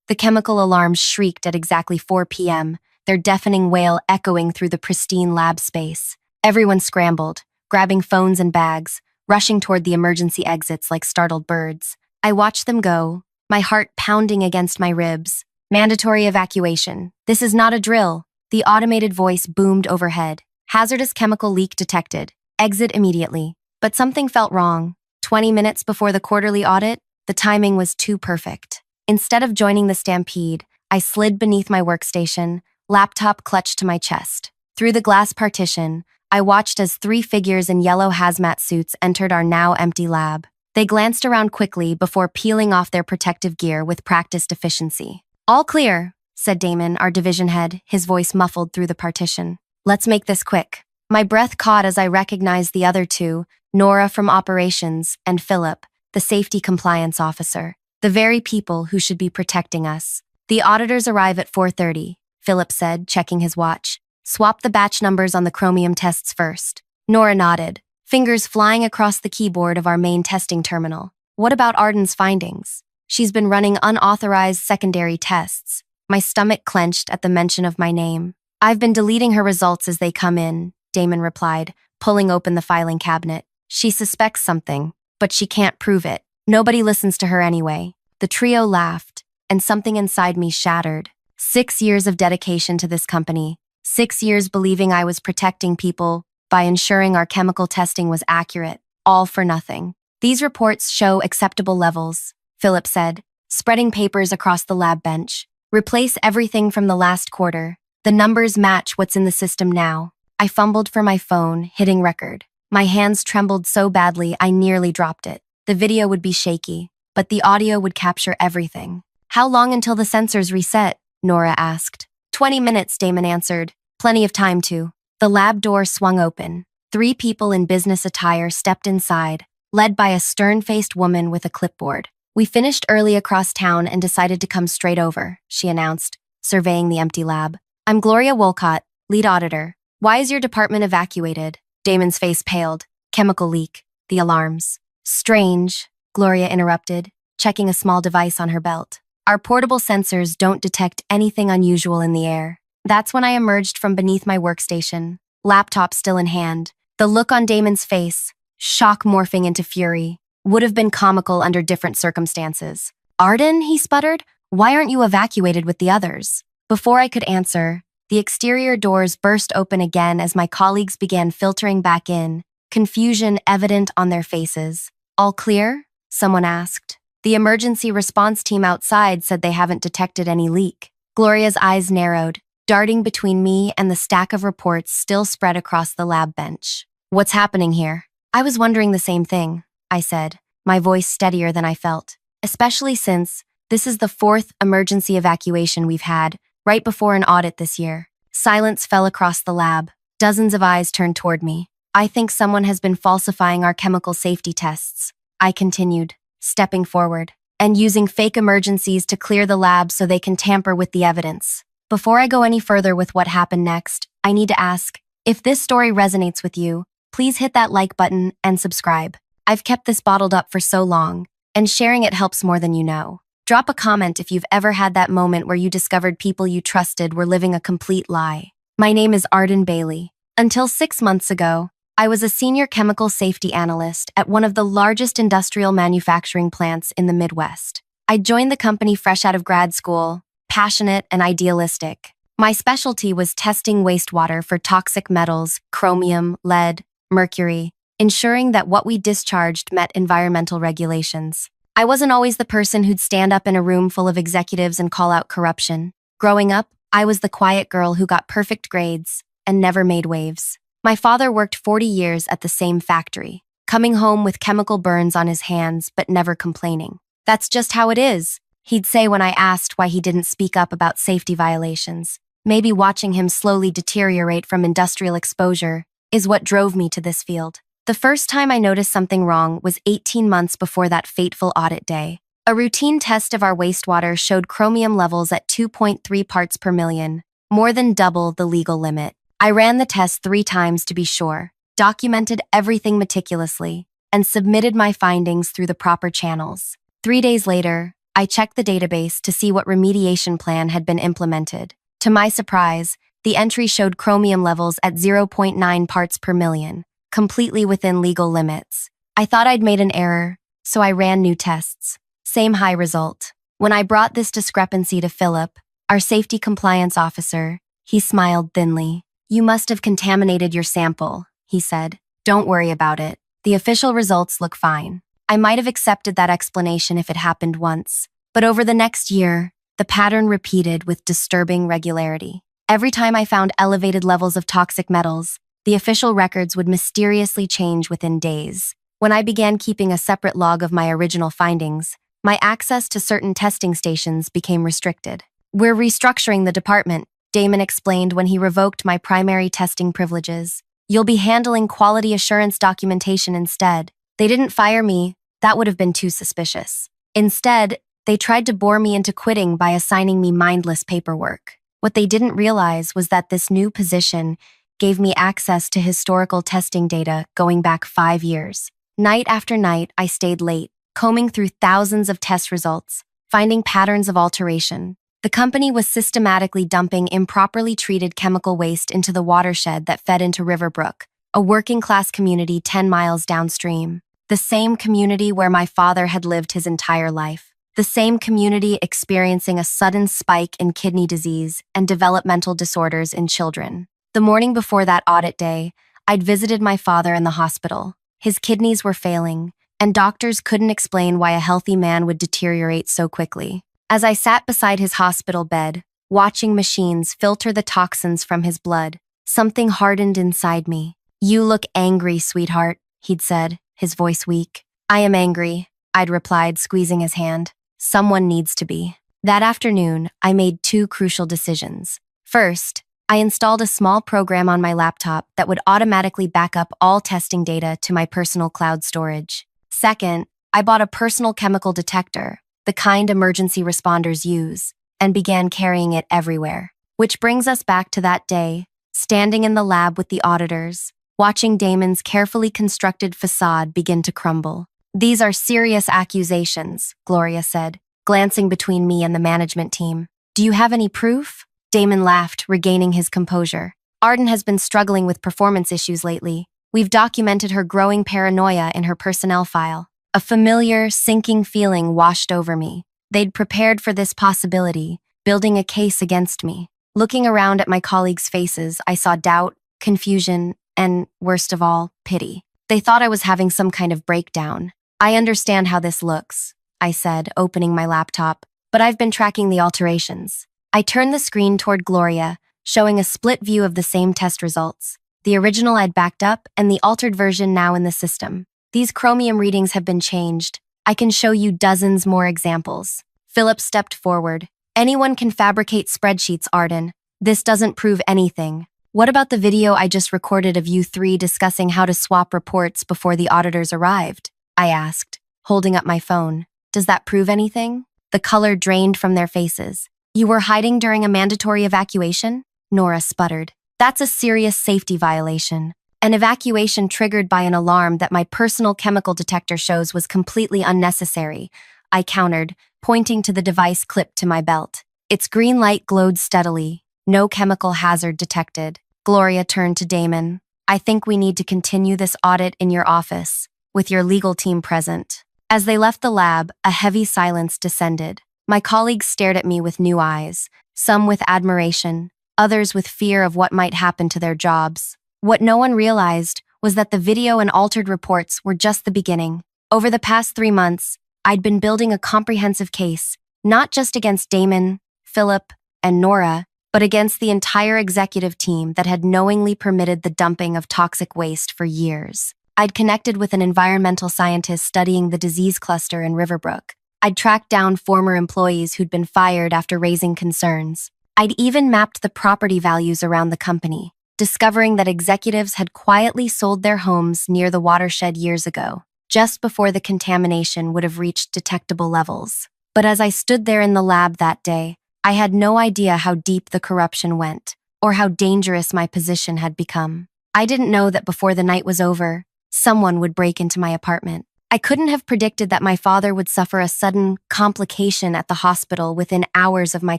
The chemical alarms shrieked at exactly 4 p.m., their deafening wail echoing through the pristine lab space. Everyone scrambled, grabbing phones and bags, rushing toward the emergency exits like startled birds. I watched them go, my heart pounding against my ribs. Mandatory evacuation. This is not a drill. The automated voice boomed overhead. Hazardous chemical leak detected. Exit immediately. But something felt wrong. 20 minutes before the quarterly audit, the timing was too perfect. Instead of joining the stampede, I slid beneath my workstation, laptop clutched to my chest. Through the glass partition, I watched as 3 figures in yellow hazmat suits entered our now empty lab. They glanced around quickly before peeling off their protective gear with practiced efficiency. "All clear," said Damon, our division head, his voice muffled through the partition. "Let's make this quick." My breath caught as I recognized the other two, Nora from operations and Philip, the safety compliance officer, the very people who should be protecting us. "The auditors arrive at 4:30, Philip said, checking his watch. "Swap the batch numbers on the chromium tests first." Nora nodded, fingers flying across the keyboard of our main testing terminal. "What about Arden's findings?" "She's been running unauthorized secondary tests." My stomach clenched at the mention of my name. "I've been deleting her results as they come in," Damon replied, pulling open the filing cabinet. "She suspects something, but she can't prove it. Nobody listens to her anyway." The trio laughed, and something inside me shattered. 6 years of dedication to this company. 6 years believing I was protecting people by ensuring our chemical testing was accurate, all for nothing. "These reports show acceptable levels," Philip said, spreading papers across the lab bench. "Replace everything from the last quarter. The numbers match what's in the system now." I fumbled for my phone, hitting record. My hands trembled so badly I nearly dropped it. The video would be shaky, but the audio would capture everything. "How long until the sensors reset?" Nora asked. 20 minutes, Damon answered. "Plenty of time to." The lab door swung open. 3 people in business attire stepped inside, led by a stern-faced woman with a clipboard. "We finished early across town and decided to come straight over," she announced, surveying the empty lab. "I'm Gloria Wolcott, lead auditor. Why is your department evacuated?" Damon's face paled. "Chemical leak. The alarms." "Strange," Gloria interrupted, checking a small device on her belt. "Our portable sensors don't detect anything unusual in the air." That's when I emerged from beneath my workstation, laptop still in hand. The look on Damon's face, shock morphing into fury, would have been comical under different circumstances. "Arden," he sputtered, "why aren't you evacuated with the others?" Before I could answer, the exterior doors burst open again as my colleagues began filtering back in, confusion evident on their faces. "All clear?" someone asked. "The emergency response team outside said they haven't detected any leak." Gloria's eyes narrowed, darting between me and the stack of reports still spread across the lab bench. "What's happening here?" "I was wondering the same thing," I said, my voice steadier than I felt, especially since this is the 4th emergency evacuation we've had, right before an audit this year. Silence fell across the lab. Dozens of eyes turned toward me. "I think someone has been falsifying our chemical safety tests," I continued, stepping forward, "and using fake emergencies to clear the lab so they can tamper with the evidence." Before I go any further with what happened next, I need to ask, if this story resonates with you, please hit that like button and subscribe. I've kept this bottled up for so long, and sharing it helps more than you know. Drop a comment if you've ever had that moment where you discovered people you trusted were living a complete lie. My name is Arden Bailey. Until 6 months ago, I was a senior chemical safety analyst at one of the largest industrial manufacturing plants in the Midwest. I joined the company fresh out of grad school, passionate and idealistic. My specialty was testing wastewater for toxic metals, chromium, lead, mercury, ensuring that what we discharged met environmental regulations. I wasn't always the person who'd stand up in a room full of executives and call out corruption. Growing up, I was the quiet girl who got perfect grades and never made waves. My father worked 40 years at the same factory, coming home with chemical burns on his hands but never complaining. "That's just how it is," he'd say when I asked why he didn't speak up about safety violations. Maybe watching him slowly deteriorate from industrial exposure is what drove me to this field. The first time I noticed something wrong was 18 months before that fateful audit day. A routine test of our wastewater showed chromium levels at 2.3 parts per million, more than double the legal limit. I ran the test 3 times to be sure, documented everything meticulously, and submitted my findings through the proper channels. 3 days later, I checked the database to see what remediation plan had been implemented. To my surprise, the entry showed chromium levels at zero point 0.9 parts per million, completely within legal limits. I thought I'd made an error, so I ran new tests. Same high result. When I brought this discrepancy to Philip, our safety compliance officer, he smiled thinly. "You must have contaminated your sample," he said. "Don't worry about it. The official results look fine." I might have accepted that explanation if it happened once, but over the next year, the pattern repeated with disturbing regularity. Every time I found elevated levels of toxic metals, the official records would mysteriously change within days. When I began keeping a separate log of my original findings, my access to certain testing stations became restricted. "We're restructuring the department," Damon explained when he revoked my primary testing privileges. "You'll be handling quality assurance documentation instead." They didn't fire me. That would have been too suspicious. Instead, they tried to bore me into quitting by assigning me mindless paperwork. What they didn't realize was that this new position gave me access to historical testing data going back 5 years. Night after night, I stayed late, combing through thousands of test results, finding patterns of alteration. The company was systematically dumping improperly treated chemical waste into the watershed that fed into Riverbrook, a working-class community 10 miles downstream. The same community where my father had lived his entire life. The same community experiencing a sudden spike in kidney disease and developmental disorders in children. The morning before that audit day, I'd visited my father in the hospital. His kidneys were failing, and doctors couldn't explain why a healthy man would deteriorate so quickly. As I sat beside his hospital bed, watching machines filter the toxins from his blood, something hardened inside me. "You look angry, sweetheart," he'd said, his voice weak. "I am angry," I'd replied, squeezing his hand. "Someone needs to be." That afternoon, I made 2 crucial decisions. First, I installed a small program on my laptop that would automatically back up all testing data to my personal cloud storage. Second, I bought a personal chemical detector, the kind emergency responders use, and began carrying it everywhere. Which brings us back to that day, standing in the lab with the auditors, watching Damon's carefully constructed facade begin to crumble. "These are serious accusations," Gloria said, glancing between me and the management team. "Do you have any proof?" Damon laughed, regaining his composure. "Arden has been struggling with performance issues lately. We've documented her growing paranoia in her personnel file." A familiar, sinking feeling washed over me. They'd prepared for this possibility, building a case against me. Looking around at my colleagues' faces, I saw doubt, confusion, and, worst of all, pity. They thought I was having some kind of breakdown. "I understand how this looks," I said, opening my laptop, "but I've been tracking the alterations." I turned the screen toward Gloria, showing a split view of the same test results. The original I'd backed up and the altered version now in the system. "These chromium readings have been changed. I can show you dozens more examples." Philip stepped forward. "Anyone can fabricate spreadsheets, Arden. This doesn't prove anything." "What about the video I just recorded of you 3 discussing how to swap reports before the auditors arrived?" I asked, holding up my phone. "Does that prove anything?" The color drained from their faces. "You were hiding during a mandatory evacuation?" Nora sputtered. "That's a serious safety violation. An evacuation triggered by an alarm that my personal chemical detector shows was completely unnecessary," I countered, pointing to the device clipped to my belt. Its green light glowed steadily. No chemical hazard detected. Gloria turned to Damon. "I think we need to continue this audit in your office, with your legal team present." As they left the lab, a heavy silence descended. My colleagues stared at me with new eyes, some with admiration, others with fear of what might happen to their jobs. What no one realized was that the video and altered reports were just the beginning. Over the past 3 months, I'd been building a comprehensive case, not just against Damon, Philip, and Nora, but against the entire executive team that had knowingly permitted the dumping of toxic waste for years. I'd connected with an environmental scientist studying the disease cluster in Riverbrook. I'd tracked down former employees who'd been fired after raising concerns. I'd even mapped the property values around the company, discovering that executives had quietly sold their homes near the watershed years ago, just before the contamination would have reached detectable levels. But as I stood there in the lab that day, I had no idea how deep the corruption went, or how dangerous my position had become. I didn't know that before the night was over, someone would break into my apartment. I couldn't have predicted that my father would suffer a sudden complication at the hospital within hours of my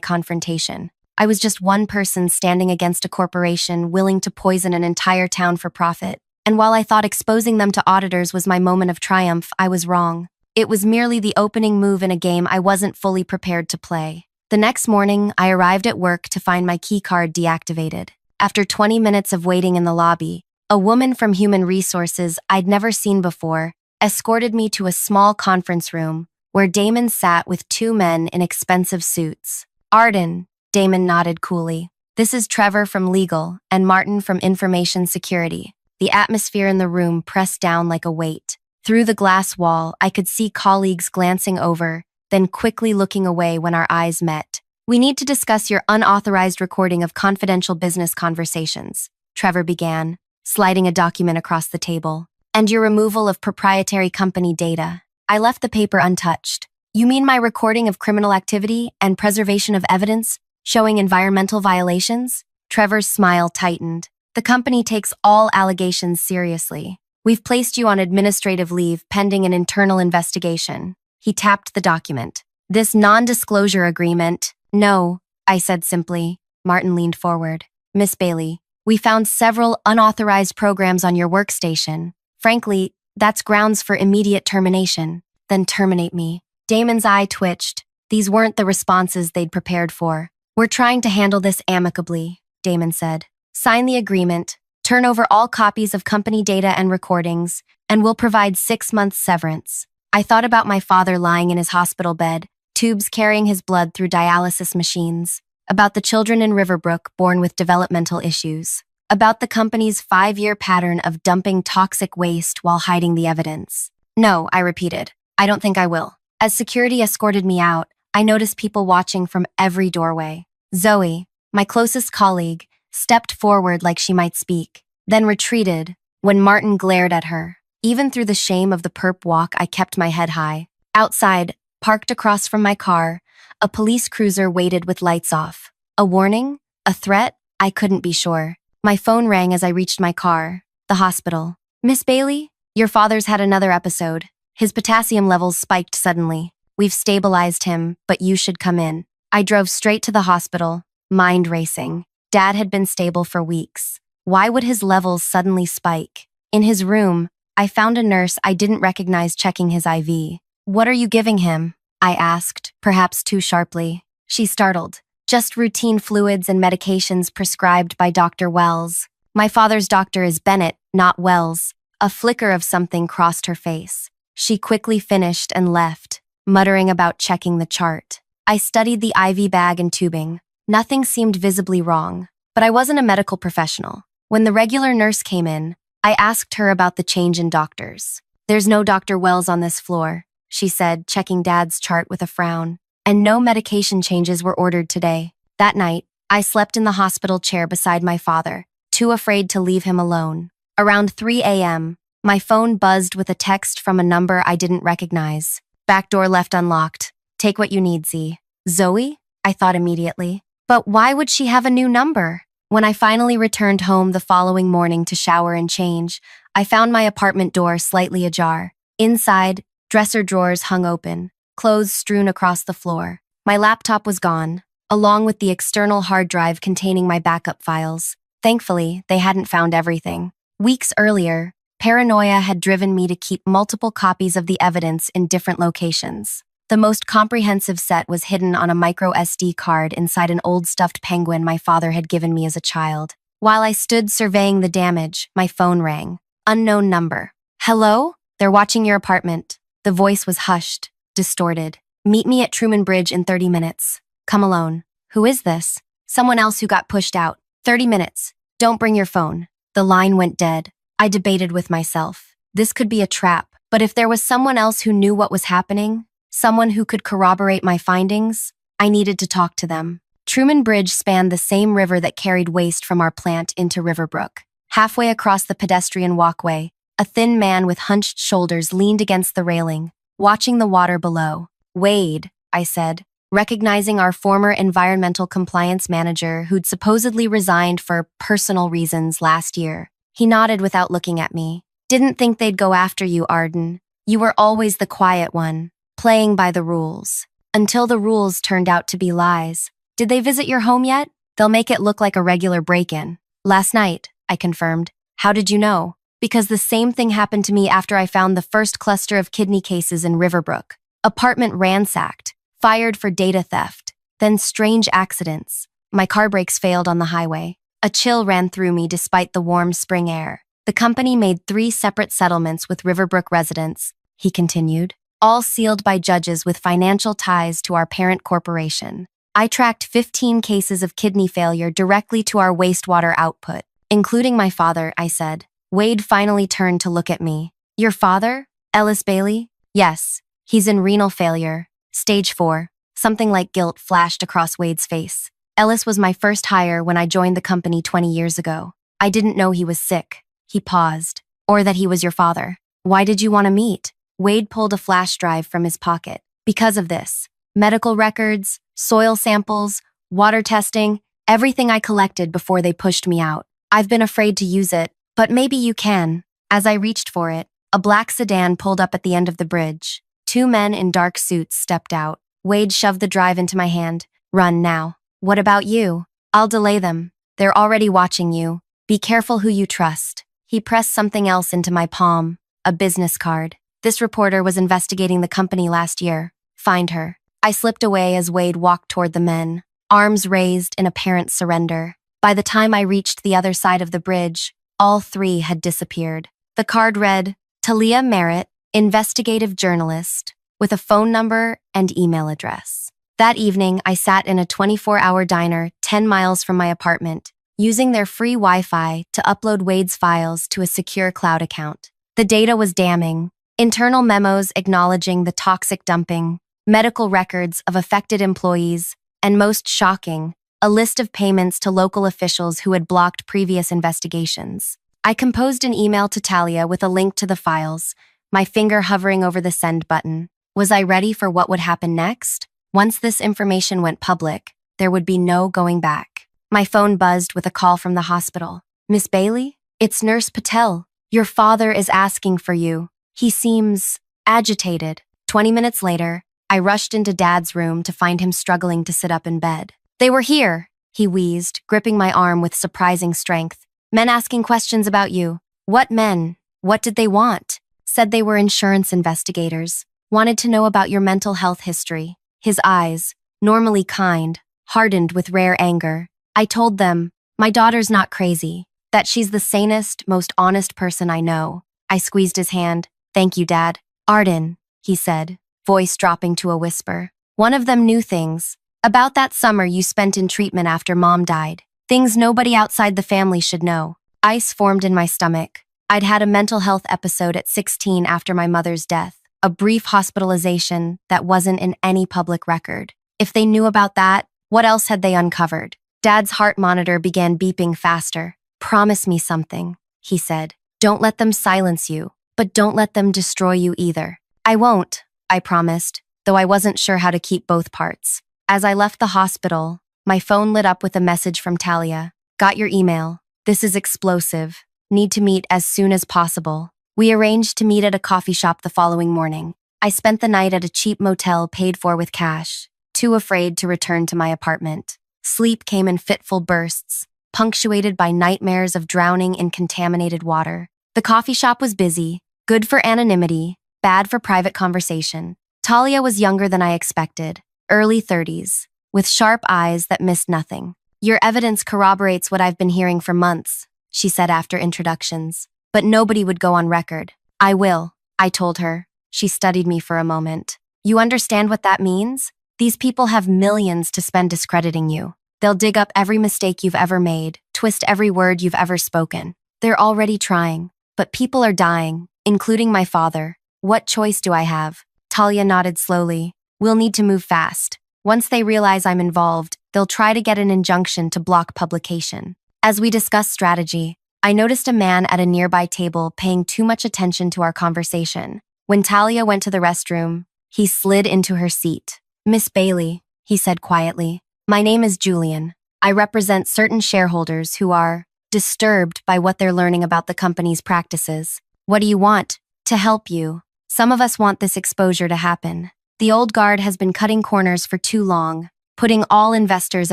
confrontation. I was just one person standing against a corporation willing to poison an entire town for profit. And while I thought exposing them to auditors was my moment of triumph, I was wrong. It was merely the opening move in a game I wasn't fully prepared to play. The next morning, I arrived at work to find my keycard deactivated. After 20 minutes of waiting in the lobby, a woman from Human Resources I'd never seen before escorted me to a small conference room where Damon sat with two men in expensive suits. Arden, Damon nodded coolly. This is Trevor from Legal and Martin from Information Security. The atmosphere in the room pressed down like a weight. Through the glass wall, I could see colleagues glancing over, then quickly looking away when our eyes met. We need to discuss your unauthorized recording of confidential business conversations, Trevor began, sliding a document across the table. And your removal of proprietary company data. I left the paper untouched. You mean my recording of criminal activity and preservation of evidence showing environmental violations? Trevor's smile tightened. The company takes all allegations seriously. We've placed you on administrative leave pending an internal investigation. He tapped the document. This non-disclosure agreement. No, I said simply. Martin leaned forward. Miss Bailey, we found several unauthorized programs on your workstation. Frankly, that's grounds for immediate termination. Then terminate me. Damon's eye twitched. These weren't the responses they'd prepared for. We're trying to handle this amicably, Damon said. Sign the agreement, turn over all copies of company data and recordings, and we'll provide 6 months severance. I thought about my father lying in his hospital bed, tubes carrying his blood through dialysis machines, about the children in Riverbrook born with developmental issues, about the company's 5-year pattern of dumping toxic waste while hiding the evidence. No, I repeated. I don't think I will. As security escorted me out, I noticed people watching from every doorway. Zoe, my closest colleague, stepped forward like she might speak, then retreated when Martin glared at her. Even through the shame of the perp walk, I kept my head high. Outside, parked across from my car, a police cruiser waited with lights off. A warning? A threat? I couldn't be sure. My phone rang as I reached my car. The hospital. Miss Bailey, your father's had another episode. His potassium levels spiked suddenly. We've stabilized him, but you should come in. I drove straight to the hospital, mind racing. Dad had been stable for weeks. Why would his levels suddenly spike? In his room, I found a nurse I didn't recognize checking his IV. What are you giving him? I asked, perhaps too sharply. She startled. Just routine fluids and medications prescribed by Dr. Wells. My father's doctor is Bennett, not Wells. A flicker of something crossed her face. She quickly finished and left, muttering about checking the chart. I studied the IV bag and tubing. Nothing seemed visibly wrong, but I wasn't a medical professional. When the regular nurse came in, I asked her about the change in doctors. There's no Dr. Wells on this floor, she said, checking Dad's chart with a frown. And no medication changes were ordered today. That night, I slept in the hospital chair beside my father, too afraid to leave him alone. Around 3 a.m., my phone buzzed with a text from a number I didn't recognize. Back door left unlocked. Take what you need, Z. Zoe? I thought immediately. But why would she have a new number? When I finally returned home the following morning to shower and change, I found my apartment door slightly ajar. Inside, dresser drawers hung open, clothes strewn across the floor. My laptop was gone, along with the external hard drive containing my backup files. Thankfully, they hadn't found everything. Weeks earlier, paranoia had driven me to keep multiple copies of the evidence in different locations. The most comprehensive set was hidden on a micro SD card inside an old stuffed penguin my father had given me as a child. While I stood surveying the damage, my phone rang. Unknown number. Hello? They're watching your apartment. The voice was hushed, distorted. Meet me at Truman Bridge in 30 minutes. Come alone. Who is this? Someone else who got pushed out. 30 minutes. Don't bring your phone. The line went dead. I debated with myself. This could be a trap, but if there was someone else who knew what was happening, someone who could corroborate my findings, I needed to talk to them. Truman Bridge spanned the same river that carried waste from our plant into Riverbrook. Halfway across the pedestrian walkway, a thin man with hunched shoulders leaned against the railing, watching the water below. Wade, I said, recognizing our former environmental compliance manager who'd supposedly resigned for personal reasons last year. He nodded without looking at me. Didn't think they'd go after you, Arden. You were always the quiet one, playing by the rules. Until the rules turned out to be lies. Did they visit your home yet? They'll make it look like a regular break-in. Last night, I confirmed. How did you know? Because the same thing happened to me after I found the first cluster of kidney cases in Riverbrook. Apartment ransacked, fired for data theft, then strange accidents. My car brakes failed on the highway. A chill ran through me despite the warm spring air. The company made 3 separate settlements with Riverbrook residents, he continued, all sealed by judges with financial ties to our parent corporation. I tracked 15 cases of kidney failure directly to our wastewater output, including my father, I said. Wade finally turned to look at me. Your father? Ellis Bailey? Yes, he's in renal failure. Stage 4. Something like guilt flashed across Wade's face. Ellis was my first hire when I joined the company 20 years ago. I didn't know he was sick. He paused. Or that he was your father. Why did you want to meet? Wade pulled a flash drive from his pocket. Because of this. Medical records, soil samples, water testing, everything I collected before they pushed me out. I've been afraid to use it, but maybe you can. As I reached for it, a black sedan pulled up at the end of the bridge. 2 men in dark suits stepped out. Wade shoved the drive into my hand. Run now. What about you? I'll delay them. They're already watching you. Be careful who you trust. He pressed something else into my palm. A business card. This reporter was investigating the company last year. Find her. I slipped away as Wade walked toward the men, arms raised in apparent surrender. By the time I reached the other side of the bridge, all 3 had disappeared. The card read, Talia Merritt, investigative journalist, with a phone number and email address. That evening, I sat in a 24-hour diner 10 miles from my apartment, using their free Wi-Fi to upload Wade's files to a secure cloud account. The data was damning. Internal memos acknowledging the toxic dumping, medical records of affected employees, and most shocking, a list of payments to local officials who had blocked previous investigations. I composed an email to Talia with a link to the files, my finger hovering over the send button. Was I ready for what would happen next? Once this information went public, there would be no going back. My phone buzzed with a call from the hospital. Miss Bailey? It's Nurse Patel. Your father is asking for you. He seems agitated. 20 minutes later, I rushed into Dad's room to find him struggling to sit up in bed. They were here, he wheezed, gripping my arm with surprising strength. Men asking questions about you. What men? What did they want? Said they were insurance investigators. Wanted to know about your mental health history. His eyes, normally kind, hardened with rare anger. I told them, my daughter's not crazy, that she's the sanest, most honest person I know. I squeezed his hand. Thank you, Dad. Arden, he said, voice dropping to a whisper. One of them knew things. About that summer you spent in treatment after Mom died. Things nobody outside the family should know. Ice formed in my stomach. I'd had a mental health episode at 16 after my mother's death. A brief hospitalization that wasn't in any public record. If they knew about that, what else had they uncovered? Dad's heart monitor began beeping faster. Promise me something, he said. Don't let them silence you, but don't let them destroy you either. I won't, I promised, though I wasn't sure how to keep both parts. As I left the hospital, my phone lit up with a message from Talia. Got your email. This is explosive. Need to meet as soon as possible. We arranged to meet at a coffee shop the following morning. I spent the night at a cheap motel paid for with cash, too afraid to return to my apartment. Sleep came in fitful bursts, punctuated by nightmares of drowning in contaminated water. The coffee shop was busy, good for anonymity, bad for private conversation. Talia was younger than I expected, early 30s, with sharp eyes that missed nothing. Your evidence corroborates what I've been hearing for months, she said after introductions. But nobody would go on record. I will, I told her. She studied me for a moment. You understand what that means? These people have millions to spend discrediting you. They'll dig up every mistake you've ever made, twist every word you've ever spoken. They're already trying. But people are dying, including my father. What choice do I have? Talia nodded slowly. We'll need to move fast. Once they realize I'm involved, they'll try to get an injunction to block publication. As we discussed strategy, I noticed a man at a nearby table paying too much attention to our conversation. When Talia went to the restroom, he slid into her seat. Miss Bailey, he said quietly, my name is Julian. I represent certain shareholders who are disturbed by what they're learning about the company's practices. What do you want? To help you. Some of us want this exposure to happen. The old guard has been cutting corners for too long, putting all investors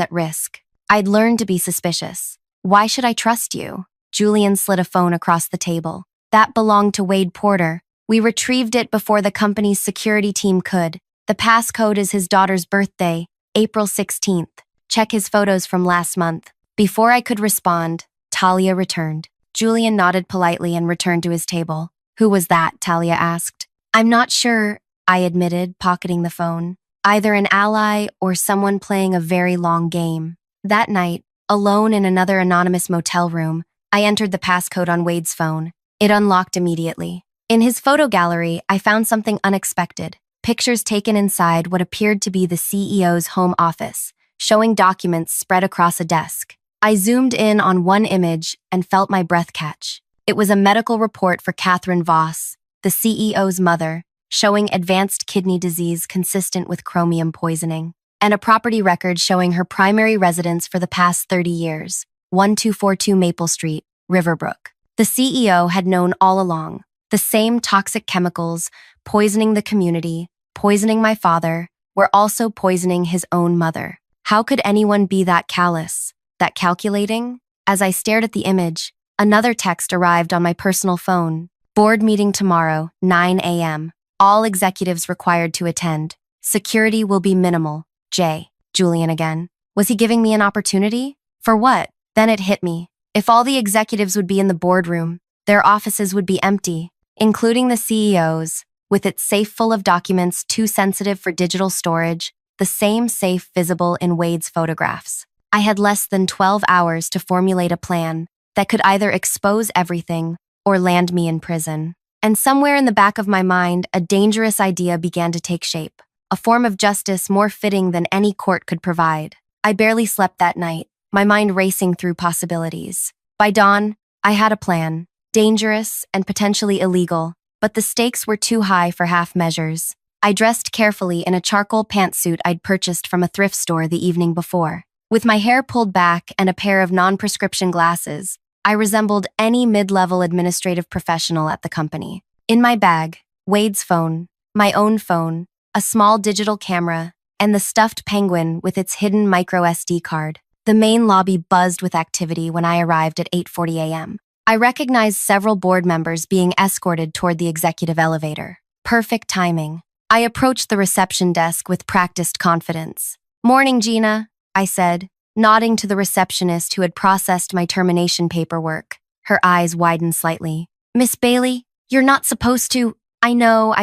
at risk. I'd learned to be suspicious. Why should I trust you? Julian slid a phone across the table. That belonged to Wade Porter. We retrieved it before the company's security team could. The passcode is his daughter's birthday, April 16th. Check his photos from last month. Before I could respond, Talia returned. Julian nodded politely and returned to his table. Who was that? Talia asked. I'm not sure, I admitted, pocketing the phone. Either an ally or someone playing a very long game. That night, alone in another anonymous motel room, I entered the passcode on Wade's phone. It unlocked immediately. In his photo gallery, I found something unexpected. Pictures taken inside what appeared to be the CEO's home office, showing documents spread across a desk. I zoomed in on one image and felt my breath catch. It was a medical report for Catherine Voss, the CEO's mother, showing advanced kidney disease consistent with chromium poisoning, and a property record showing her primary residence for the past 30 years, 1242 Maple Street, Riverbrook. The CEO had known all along. The same toxic chemicals, poisoning the community, poisoning my father, were also poisoning his own mother. How could anyone be that callous, that calculating? As I stared at the image, another text arrived on my personal phone. Board meeting tomorrow, 9 a.m. All executives required to attend. Security will be minimal. J. Julian again. Was he giving me an opportunity? For what? Then it hit me. If all the executives would be in the boardroom, their offices would be empty, including the CEO's, with its safe full of documents too sensitive for digital storage, the same safe visible in Wade's photographs. I had less than 12 hours to formulate a plan that could either expose everything or land me in prison. And somewhere in the back of my mind, a dangerous idea began to take shape, a form of justice more fitting than any court could provide. I barely slept that night, my mind racing through possibilities. By dawn, I had a plan, dangerous and potentially illegal, but the stakes were too high for half measures. I dressed carefully in a charcoal pantsuit I'd purchased from a thrift store the evening before. With my hair pulled back and a pair of non-prescription glasses, I resembled any mid-level administrative professional at the company. In my bag, Wade's phone, my own phone, a small digital camera, and the stuffed penguin with its hidden micro SD card. The main lobby buzzed with activity when I arrived at 8:40 a.m. I recognized several board members being escorted toward the executive elevator. Perfect timing. I approached the reception desk with practiced confidence. Morning, Gina, I said, nodding to the receptionist who had processed my termination paperwork. Her eyes widened slightly. Miss Bailey, you're not supposed to— I know,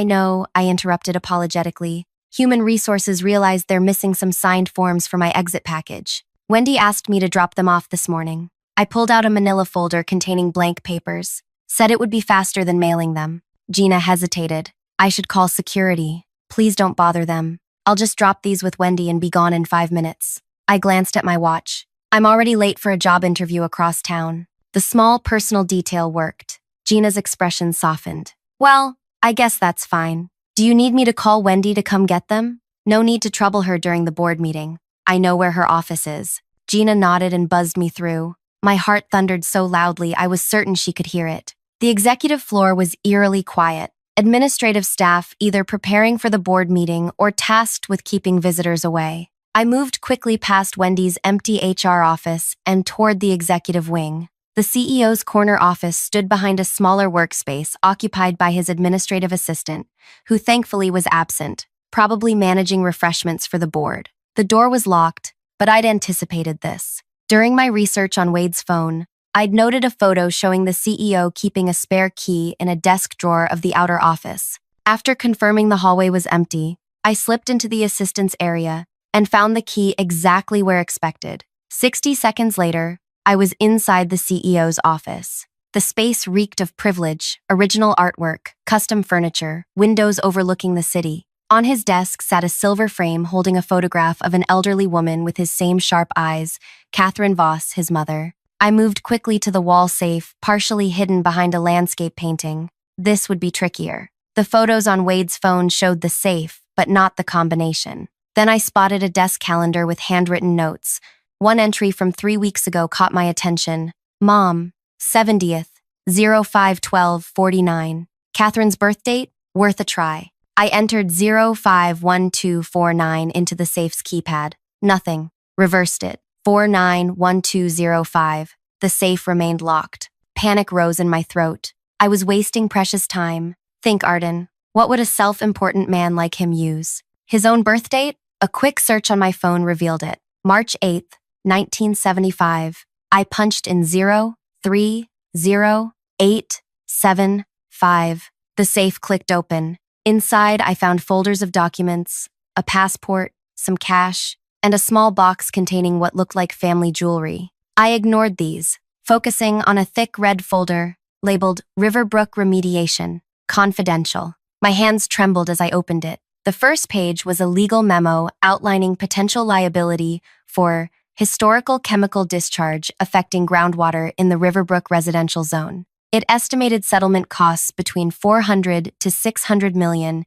I interrupted apologetically. Human Resources realized they're missing some signed forms for my exit package. Wendy asked me to drop them off this morning. I pulled out a manila folder containing blank papers, said it would be faster than mailing them. Gina hesitated. I should call security. Please don't bother them. I'll just drop these with Wendy and be gone in 5 minutes. I glanced at my watch. I'm already late for a job interview across town. The small personal detail worked. Gina's expression softened. Well, I guess that's fine. Do you need me to call Wendy to come get them? No need to trouble her during the board meeting. I know where her office is. Gina nodded and buzzed me through. My heart thundered so loudly I was certain she could hear it. The executive floor was eerily quiet. Administrative staff either preparing for the board meeting or tasked with keeping visitors away. I moved quickly past Wendy's empty HR office and toward the executive wing. The CEO's corner office stood behind a smaller workspace occupied by his administrative assistant, who thankfully was absent, probably managing refreshments for the board. The door was locked, but I'd anticipated this. During my research on Wade's phone, I'd noted a photo showing the CEO keeping a spare key in a desk drawer of the outer office. After confirming the hallway was empty, I slipped into the assistant's area and found the key exactly where expected. 60 seconds later, I was inside the CEO's office. The space reeked of privilege, original artwork, custom furniture, windows overlooking the city. On his desk sat a silver frame holding a photograph of an elderly woman with his same sharp eyes, Catherine Voss, his mother. I moved quickly to the wall safe, partially hidden behind a landscape painting. This would be trickier. The photos on Wade's phone showed the safe, but not the combination. Then I spotted a desk calendar with handwritten notes. One entry from 3 weeks ago caught my attention. Mom, 70th, 05/12/49. Catherine's birth date? Worth a try. I entered 051249 into the safe's keypad. Nothing. Reversed it. 491205. The safe remained locked. Panic rose in my throat. I was wasting precious time. Think, Arden. What would a self-important man like him use? His own birth date? A quick search on my phone revealed it. March 8th, 1975. I punched in 03087. The safe clicked open. Inside, I found folders of documents, a passport, some cash, and a small box containing what looked like family jewelry. I ignored these, focusing on a thick red folder labeled Riverbrook Remediation, Confidential. My hands trembled as I opened it. The first page was a legal memo outlining potential liability for historical chemical discharge affecting groundwater in the Riverbrook residential zone. It estimated settlement costs between $400 to $600 million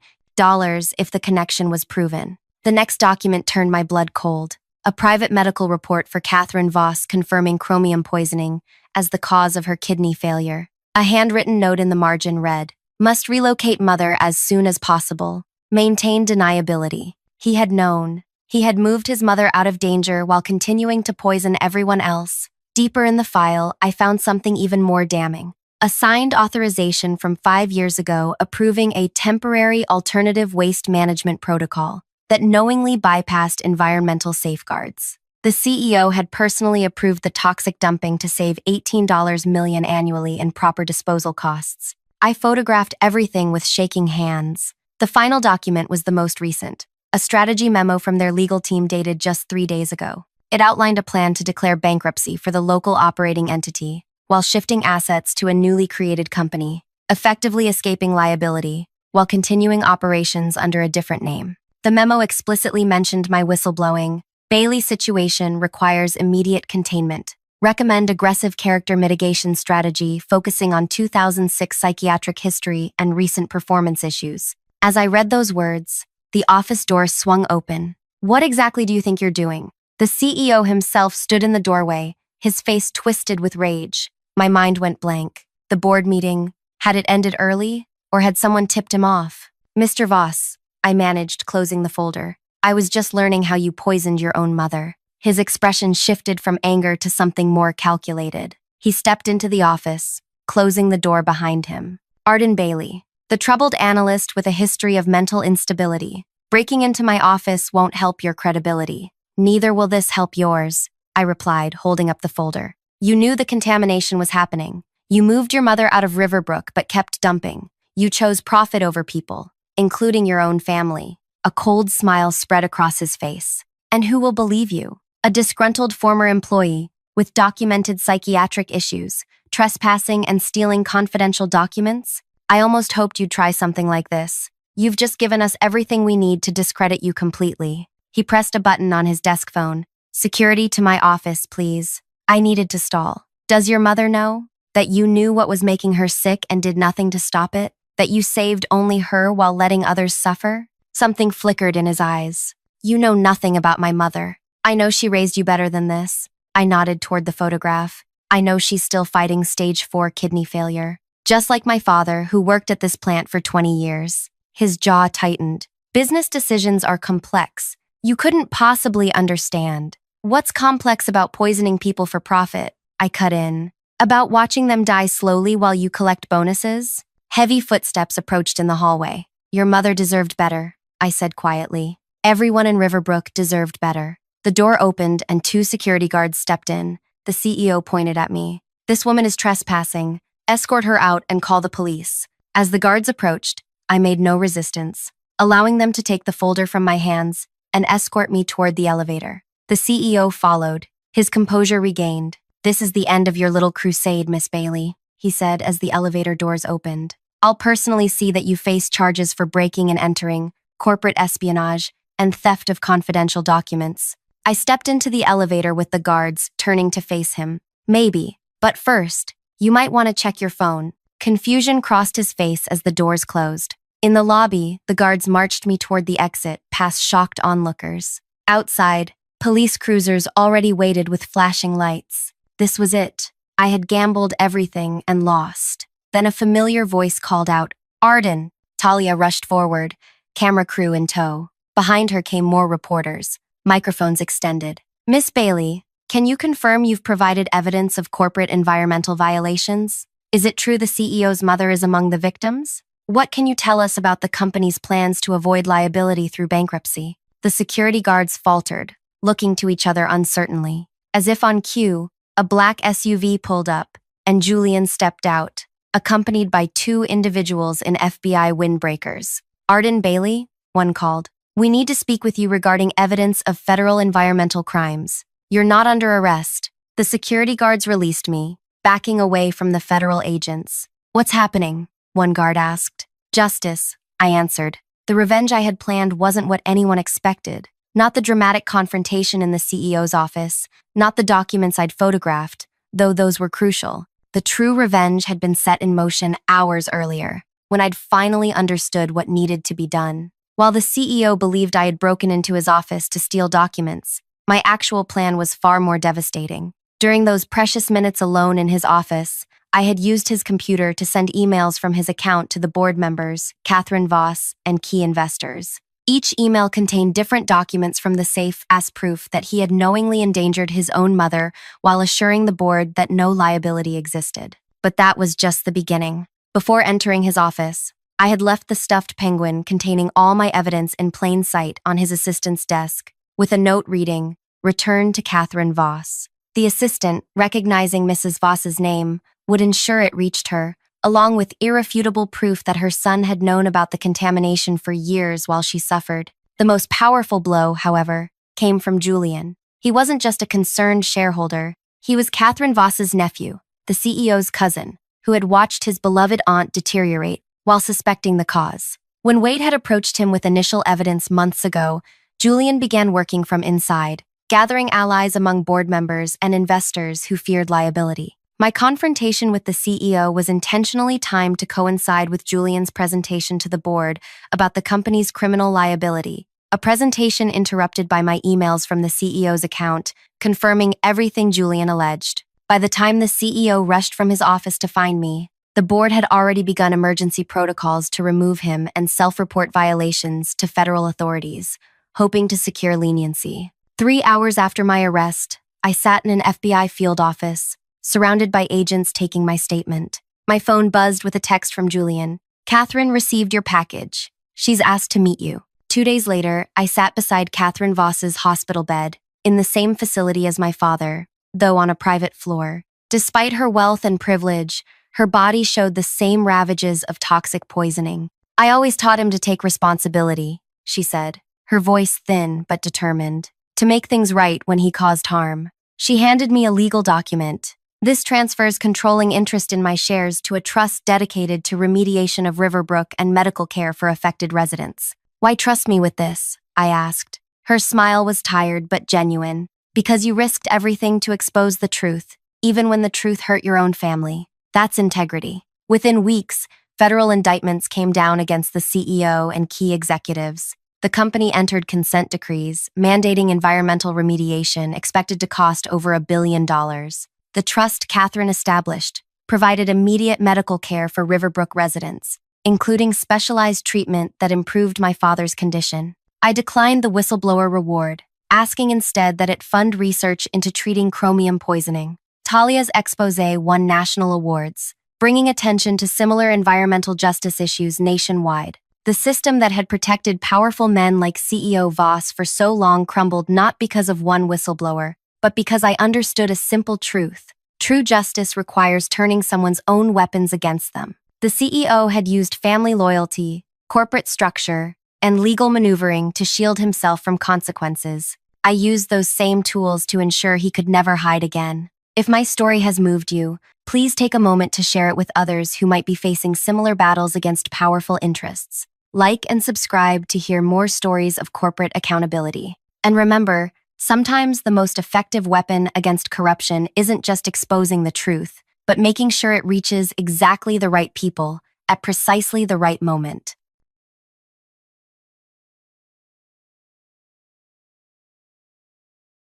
if the connection was proven. The next document turned my blood cold. A private medical report for Catherine Voss confirming chromium poisoning as the cause of her kidney failure. A handwritten note in the margin read, "Must relocate mother as soon as possible. Maintain deniability." He had known. He had moved his mother out of danger while continuing to poison everyone else. Deeper in the file, I found something even more damning. A signed authorization from 5 years ago approving a temporary alternative waste management protocol that knowingly bypassed environmental safeguards. The CEO had personally approved the toxic dumping to save $18 million annually in proper disposal costs. I photographed everything with shaking hands. The final document was the most recent, a strategy memo from their legal team dated just 3 days ago. It outlined a plan to declare bankruptcy for the local operating entity, while shifting assets to a newly created company, effectively escaping liability, while continuing operations under a different name. The memo explicitly mentioned my whistleblowing. Bailey's situation requires immediate containment. Recommend aggressive character mitigation strategy focusing on 2006 psychiatric history and recent performance issues. As I read those words, the office door swung open. "What exactly do you think you're doing?" The CEO himself stood in the doorway, his face twisted with rage. My mind went blank. The board meeting, had it ended early, or had someone tipped him off? "Mr. Voss," I managed, closing the folder. "I was just learning how you poisoned your own mother." His expression shifted from anger to something more calculated. He stepped into the office, closing the door behind him. Arden Bailey, the troubled analyst with a history of mental instability. "Breaking into my office won't help your credibility. Neither will this help yours," I replied, holding up the folder. "You knew the contamination was happening. You moved your mother out of Riverbrook but kept dumping. You chose profit over people, including your own family." A cold smile spread across his face. "And who will believe you? A disgruntled former employee with documented psychiatric issues, trespassing and stealing confidential documents? I almost hoped you'd try something like this. You've just given us everything we need to discredit you completely." He pressed a button on his desk phone. "Security to my office, please." I needed to stall. "Does your mother know that you knew what was making her sick and did nothing to stop it? That you saved only her while letting others suffer?" Something flickered in his eyes. "You know nothing about my mother. I know she raised you better than this." I nodded toward the photograph. "I know she's still fighting stage 4 kidney failure. Just like my father, who worked at this plant for 20 years. His jaw tightened. "Business decisions are complex. You couldn't possibly understand. What's complex about poisoning people for profit?" I cut in. "About watching them die slowly while you collect bonuses?" Heavy footsteps approached in the hallway. "Your mother deserved better," I said quietly. Everyone in Riverbrook deserved better. The door opened and 2 security guards stepped in. The CEO pointed at me. "This woman is trespassing. Escort her out and call the police." As the guards approached, I made no resistance, allowing them to take the folder from my hands and escort me toward the elevator. The CEO followed, his composure regained. "This is the end of your little crusade, Miss Bailey," he said as the elevator doors opened. "I'll personally see that you face charges for breaking and entering, corporate espionage, and theft of confidential documents." I stepped into the elevator with the guards, turning to face him. "Maybe, but first, you might want to check your phone." Confusion crossed his face as the doors closed. In the lobby, the guards marched me toward the exit, past shocked onlookers. Outside, police cruisers already waited with flashing lights. This was it. I had gambled everything and lost. Then a familiar voice called out, "Arden!" Talia rushed forward, camera crew in tow. Behind her came more reporters, microphones extended. Miss Bailey, can you confirm you've provided evidence of corporate environmental violations? Is it true the CEO's mother is among the victims? What can you tell us about the company's plans to avoid liability through bankruptcy? The security guards faltered, looking to each other uncertainly. As if on cue, a black SUV pulled up, and Julian stepped out, accompanied by two individuals in FBI windbreakers. Arden Bailey, one called. We need to speak with you regarding evidence of federal environmental crimes. You're not under arrest. The security guards released me, backing away from the federal agents. What's happening? One guard asked. Justice, I answered. The revenge I had planned wasn't what anyone expected. Not the dramatic confrontation in the CEO's office, not the documents I'd photographed, though those were crucial. The true revenge had been set in motion hours earlier, when I'd finally understood what needed to be done. While the CEO believed I had broken into his office to steal documents, my actual plan was far more devastating. During those precious minutes alone in his office, I had used his computer to send emails from his account to the board members, Catherine Voss, and key investors. Each email contained different documents from the safe as proof that he had knowingly endangered his own mother while assuring the board that no liability existed. But that was just the beginning. Before entering his office, I had left the stuffed penguin containing all my evidence in plain sight on his assistant's desk, with a note reading, "Return to Catherine Voss." The assistant, recognizing Mrs. Voss's name, would ensure it reached her, along with irrefutable proof that her son had known about the contamination for years while she suffered. The most powerful blow, however, came from Julian. He wasn't just a concerned shareholder. He was Catherine Voss's nephew, the CEO's cousin, who had watched his beloved aunt deteriorate while suspecting the cause. When Wade had approached him with initial evidence months ago, Julian began working from inside, gathering allies among board members and investors who feared liability. My confrontation with the CEO was intentionally timed to coincide with Julian's presentation to the board about the company's criminal liability, a presentation interrupted by my emails from the CEO's account, confirming everything Julian alleged. By the time the CEO rushed from his office to find me, the board had already begun emergency protocols to remove him and self-report violations to federal authorities, hoping to secure leniency. 3 hours after my arrest, I sat in an FBI field office, surrounded by agents taking my statement. My phone buzzed with a text from Julian. Catherine received your package. She's asked to meet you. 2 days later, I sat beside Catherine Voss's hospital bed, in the same facility as my father, though on a private floor. Despite her wealth and privilege, her body showed the same ravages of toxic poisoning. I always taught him to take responsibility, she said, her voice thin but determined, to make things right when he caused harm. She handed me a legal document. This transfers controlling interest in my shares to a trust dedicated to remediation of Riverbrook and medical care for affected residents. Why trust me with this? I asked. Her smile was tired but genuine. Because you risked everything to expose the truth, even when the truth hurt your own family. That's integrity. Within weeks, federal indictments came down against the CEO and key executives. The company entered consent decrees, mandating environmental remediation expected to cost over $1 billion. The trust Catherine established provided immediate medical care for Riverbrook residents, including specialized treatment that improved my father's condition. I declined the whistleblower reward, asking instead that it fund research into treating chromium poisoning. Talia's expose won national awards, bringing attention to similar environmental justice issues nationwide. The system that had protected powerful men like CEO Voss for so long crumbled not because of one whistleblower, but because I understood a simple truth. True justice requires turning someone's own weapons against them. The CEO had used family loyalty, corporate structure, and legal maneuvering to shield himself from consequences. I used those same tools to ensure he could never hide again. If my story has moved you, please take a moment to share it with others who might be facing similar battles against powerful interests. Like and subscribe to hear more stories of corporate accountability. And remember, sometimes the most effective weapon against corruption isn't just exposing the truth, but making sure it reaches exactly the right people at precisely the right moment.